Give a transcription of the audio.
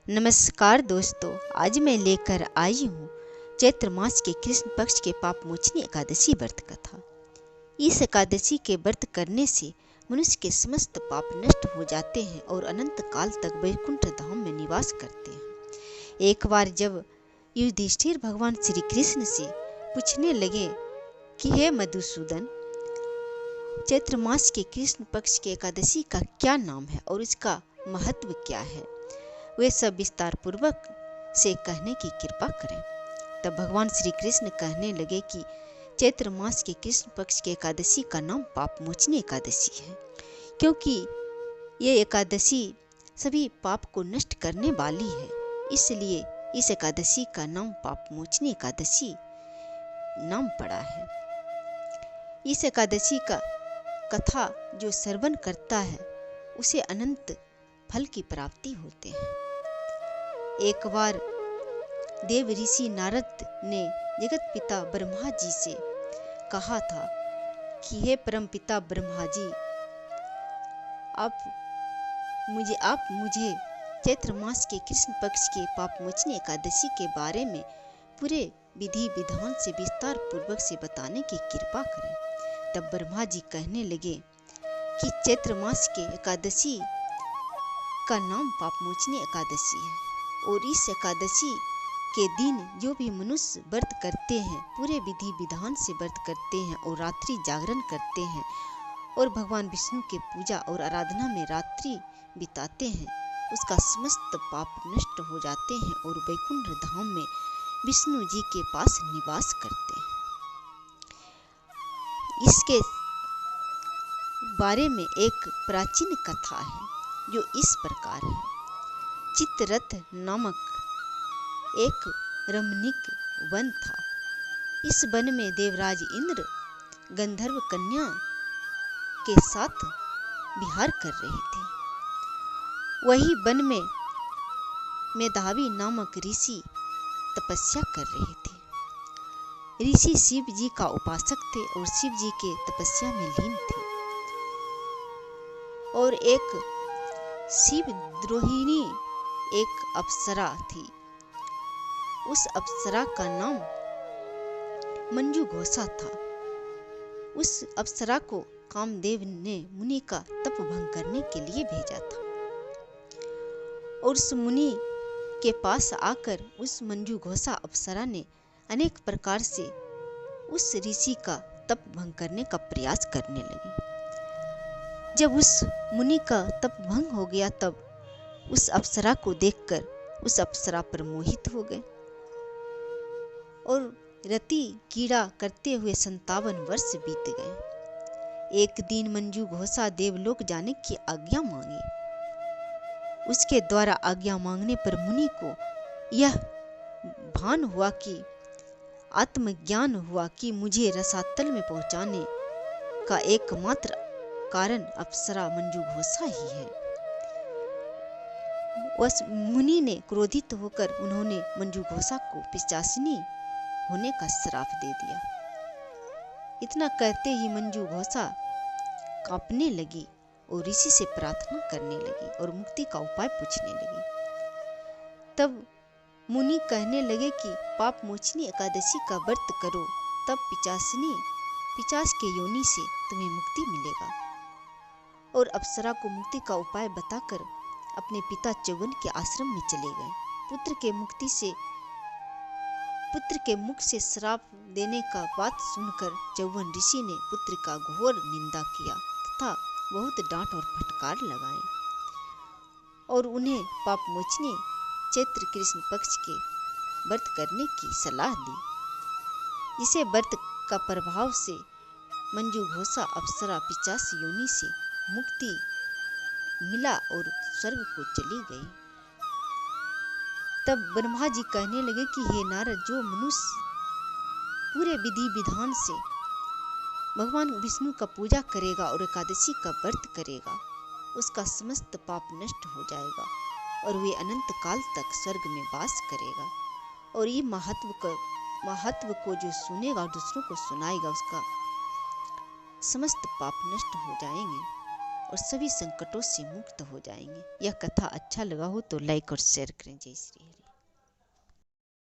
नमस्कार दोस्तों, आज मैं लेकर आई हूँ चैत्र मास के कृष्ण पक्ष के पाप मोचनी एकादशी व्रत कथा। इस एकादशी के व्रत करने से मनुष्य के समस्त पाप नष्ट हो जाते हैं और अनंत काल तक वैकुंठ धाम में निवास करते हैं। एक बार जब युधिष्ठिर भगवान श्री कृष्ण से पूछने लगे कि हे मधुसूदन, चैत्र मास के कृष्ण पक्ष के एकादशी का क्या नाम है और इसका महत्व क्या है, वे सब विस्तार पूर्वक से कहने की कृपा करें। तब भगवान श्री कृष्ण कहने लगे कि चैत्र मास के कृष्ण पक्ष के एकादशी का नाम पाप मोचनी एकादशी है, क्योंकि ये एकादशी सभी पाप को नष्ट करने वाली है। इसलिए इस एकादशी का नाम पाप मोचनी एकादशी नाम पड़ा है। इस एकादशी का कथा जो श्रवण करता है उसे अनंत फल की प्राप्ति होते हैं। एक बार देव ऋषि नारद ने जगत पिता ब्रह्मा जी से कहा था कि हे परम पिता ब्रह्मा जी, आप मुझे चैत्र मास के कृष्ण पक्ष के पाप मोचनी एकादशी के बारे में पूरे विधि विधान से विस्तार पूर्वक से बताने की कृपा करें। तब ब्रह्मा जी कहने लगे कि चैत्र मास के एकादशी का नाम पाप मोचनी एकादशी है और इस एकादशी के दिन जो भी मनुष्य व्रत करते हैं, पूरे विधि विधान से व्रत करते हैं और रात्रि जागरण करते हैं और भगवान विष्णु के पूजा और आराधना में रात्रि बिताते हैं, उसका समस्त पाप नष्ट हो जाते हैं और वैकुंठ धाम में विष्णु जी के पास निवास करते हैं। इसके बारे में एक प्राचीन कथा है जो इस प्रकार है। चित्ररथ नामक एक रमणीक वन था। इस वन में देवराज इंद्र गंधर्व कन्या के साथ विहार कर रहे थे। वही वन में मेधावी नामक ऋषि तपस्या कर रहे थे। ऋषि शिव जी का उपासक थे और शिव जी के तपस्या में लीन थे। और एक शिव द्रोहिणी एक अप्सरा थी। उस अप्सरा का नाम मंजू घोषा था। उस अप्सरा को कामदेव ने मुनि का तप भंग करने के लिए भेजा था और उस मुनि के पास आकर उस मंजू घोषा अप्सरा ने अनेक प्रकार से उस ऋषि का तप भंग करने का प्रयास करने लगी। जब उस मुनि का तप भंग हो गया तब उस अप्सरा को देखकर उस अप्सरा पर मोहित हो गए और रति कीड़ा करते हुए 57 वर्ष बीत गए। एक दिन मंजू घोषा देवलोक जाने की आज्ञा मांगी। उसके द्वारा आज्ञा मांगने पर मुनि को यह भान हुआ कि आत्मज्ञान हुआ कि मुझे रसातल में पहुंचाने का एकमात्र कारण अप्सरा मंजू घोषा ही है। उस मुनि ने क्रोधित होकर उन्होंने मंजू घोषा को पिशाचिनी होने का श्राप दे दिया। इतना कहते ही मंजू घोषा कांपने लगी और ऋषि से प्रार्थना करने लगी और मुक्ति का उपाय पूछने लगी। तब मुनि कहने लगे कि पाप मोचनी एकादशी का व्रत करो, तब पिशाच के योनि से तुम्हें मुक्ति मिलेगा। और अप्सरा को मुक्ति का उपाय बताकर अपने पिता च्यवन के आश्रम में चले गए। पुत्र के मुख से श्राप देने का बात सुनकर च्यवन ऋषि ने पुत्र का घोर निंदा किया तथा बहुत डांट और फटकार लगाए और उन्हें पाप मोचनी चैत्र कृष्ण पक्ष के व्रत करने की सलाह दी। इसे व्रत का प्रभाव से मंजू घोषा अप्सरा पिशाच योनि से मुक्ति मिला और स्वर्ग को चली गई। तब ब्रह्मा जी कहने लगे कि हे नारद, जो मनुष्य पूरे विधि विधान से भगवान विष्णु का पूजा करेगा और एकादशी का व्रत करेगा, उसका समस्त पाप नष्ट हो जाएगा और वे अनंत काल तक स्वर्ग में वास करेगा। और ये महत्व को जो सुनेगा और दूसरों को सुनाएगा, उसका समस्त पाप नष्ट हो जाएंगे और सभी संकटों से मुक्त हो जाएंगे। यह कथा अच्छा लगा हो तो लाइक और शेयर करें। जय श्री हरि।